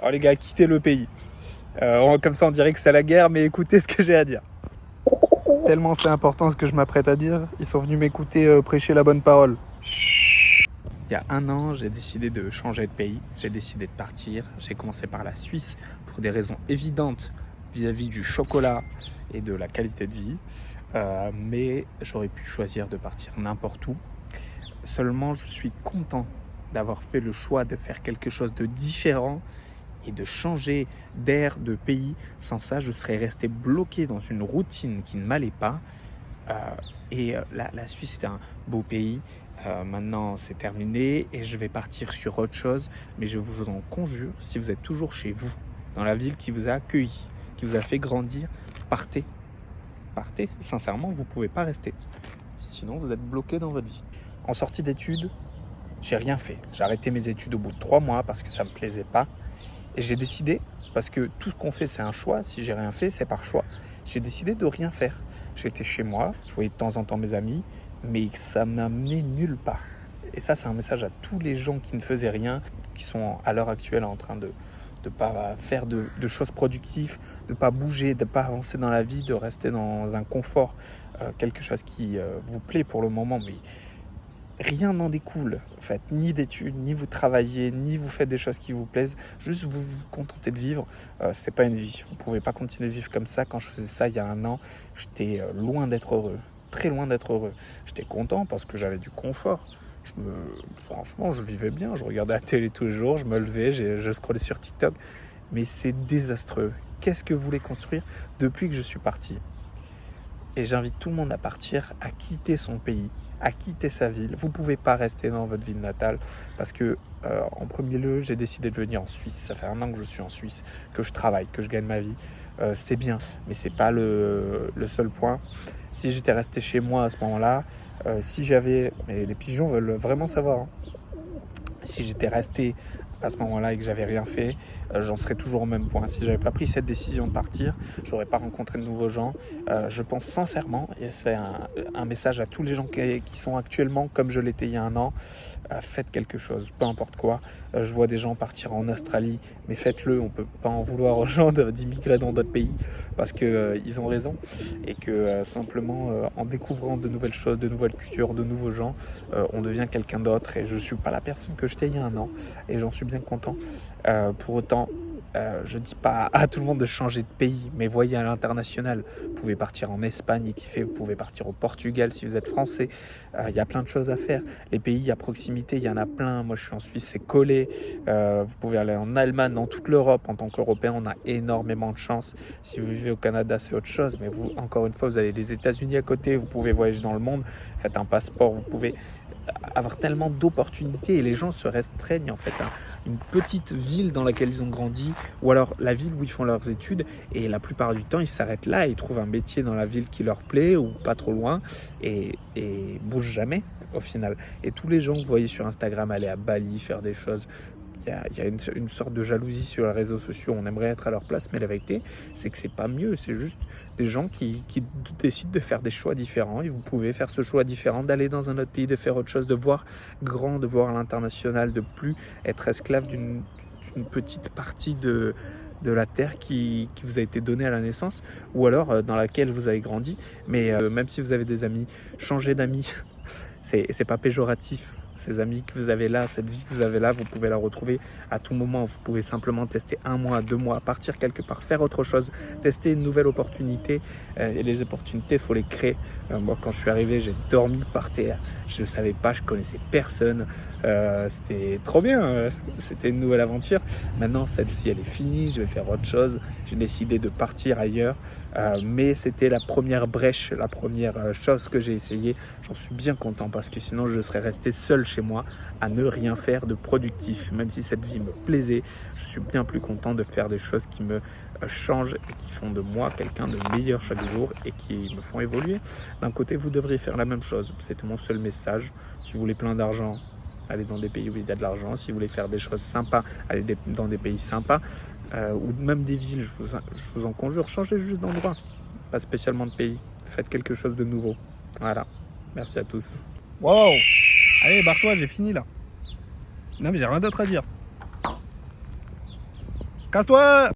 Alors les gars, quittez le pays. Comme ça, on dirait que c'est la guerre, mais écoutez ce que j'ai à dire. Tellement c'est important ce que je m'apprête à dire, ils sont venus m'écouter prêcher la bonne parole. Il y a 1 an, j'ai décidé de changer de pays, j'ai décidé de partir. J'ai commencé par la Suisse pour des raisons évidentes vis-à-vis du chocolat et de la qualité de vie. Mais j'aurais pu choisir de partir n'importe où. Seulement, je suis content d'avoir fait le choix de faire quelque chose de différent et de changer d'air, de pays. Sans ça, je serais resté bloqué dans une routine qui ne m'allait pas. La Suisse, c'était un beau pays. Maintenant, c'est terminé et je vais partir sur autre chose. Mais je vous en conjure, si vous êtes toujours chez vous, dans la ville qui vous a accueilli, qui vous a fait grandir, partez. Partez, sincèrement, vous ne pouvez pas rester. Sinon, vous êtes bloqué dans votre vie. En sortie d'études, j'ai rien fait. J'ai arrêté mes études au bout de 3 mois parce que ça ne me plaisait pas. Et j'ai décidé, parce que tout ce qu'on fait, c'est un choix. Si j'ai rien fait, c'est par choix. J'ai décidé de rien faire. J'étais chez moi, je voyais de temps en temps mes amis, mais ça m'a amené nulle part. Et ça, c'est un message à tous les gens qui ne faisaient rien, qui sont à l'heure actuelle en train de ne pas faire de choses productives, de ne pas bouger, de ne pas avancer dans la vie, de rester dans un confort, quelque chose qui vous plaît pour le moment, mais rien n'en découle. En fait, ni d'études, ni vous travaillez, ni vous faites des choses qui vous plaisent, juste vous vous contentez de vivre. C'est pas une vie. Vous pouvez pas continuer de vivre comme ça. Quand je faisais ça il y a 1 an, j'étais loin d'être heureux, très loin d'être heureux. J'étais content parce que j'avais du confort. Franchement, je vivais bien. Je regardais la télé tous les jours, je me levais, je scrollais sur TikTok. Mais c'est désastreux. Qu'est-ce que vous voulez construire depuis que je suis parti ? Et j'invite tout le monde à partir, à quitter son pays, à quitter sa ville. Vous ne pouvez pas rester dans votre ville natale parce que, en premier lieu, j'ai décidé de venir en Suisse. Ça fait 1 an que je suis en Suisse, que je travaille, que je gagne ma vie. C'est bien, mais ce n'est pas le seul point. Si j'étais resté chez moi à ce moment-là, mais les pigeons veulent vraiment savoir, hein. Si j'étais resté à ce moment-là et que j'avais rien fait, j'en serais toujours au même point. Si j'avais pas pris cette décision de partir, j'aurais pas rencontré de nouveaux gens. Je pense sincèrement, et c'est un message à tous les gens qui sont actuellement comme je l'étais il y a 1 an, faites quelque chose, peu importe quoi. Je vois des gens partir en Australie, mais faites-le. On peut pas en vouloir aux gens d'immigrer dans d'autres pays parce que ils ont raison et que simplement en découvrant de nouvelles choses, de nouvelles cultures, de nouveaux gens, on devient quelqu'un d'autre. Et je suis pas la personne que j'étais il y a 1 an et j'en suis bien content. Pour autant, je dis pas à tout le monde de changer de pays, mais voyez à l'international. Vous pouvez partir en Espagne et kiffer, vous pouvez partir au Portugal si vous êtes français. Il y a plein de choses à faire. Les pays à proximité, il y en a plein. Moi, je suis en Suisse, c'est collé. Vous pouvez aller en Allemagne, dans toute l'Europe. En tant qu'Européen, on a énormément de chance. Si vous vivez au Canada, c'est autre chose. Mais vous, encore une fois, vous avez les États-Unis à côté. Vous pouvez voyager dans le monde. Faites un passeport. Vous pouvez avoir tellement d'opportunités et les gens se restreignent en fait à une petite ville dans laquelle ils ont grandi ou alors la ville où ils font leurs études et la plupart du temps ils s'arrêtent là, ils trouvent un métier dans la ville qui leur plaît ou pas trop loin et bougent jamais au final. Et tous les gens que vous voyez sur Instagram aller à Bali faire des choses, il y a une sorte de jalousie sur les réseaux sociaux, on aimerait être à leur place, mais la vérité c'est que c'est pas mieux, c'est juste des gens qui décident de faire des choix différents et vous pouvez faire ce choix différent, d'aller dans un autre pays, de faire autre chose, de voir grand, de voir l'international, de plus être esclave d'une petite partie de la terre qui vous a été donnée à la naissance ou alors dans laquelle vous avez grandi. Mais même si vous avez des amis, changez d'amis, c'est pas péjoratif. Ces amis que vous avez là, cette vie que vous avez là, vous pouvez la retrouver à tout moment. Vous pouvez simplement tester 1 mois, 2 mois, partir quelque part, faire autre chose, tester une nouvelle opportunité. Et les opportunités, il faut les créer. Moi, quand je suis arrivé, j'ai dormi par terre. Je ne savais pas, je connaissais personne. C'était trop bien. C'était une nouvelle aventure. Maintenant, celle-ci, elle est finie. Je vais faire autre chose. J'ai décidé de partir ailleurs. Mais c'était la première brèche, la première chose que j'ai essayé. J'en suis bien content parce que sinon, je serais resté seul chez moi à ne rien faire de productif. Même si cette vie me plaisait, je suis bien plus content de faire des choses qui me changent et qui font de moi quelqu'un de meilleur chaque jour et qui me font évoluer. D'un côté, vous devriez faire la même chose. C'était mon seul message. Si vous voulez plein d'argent, allez dans des pays où il y a de l'argent. Si vous voulez faire des choses sympas, allez dans des pays sympas. Ou même des villes, je vous en conjure, changez juste d'endroit. Pas spécialement de pays. Faites quelque chose de nouveau. Voilà. Merci à tous. Wow! Allez, barre-toi, j'ai fini là. Non mais j'ai rien d'autre à dire. Casse-toi!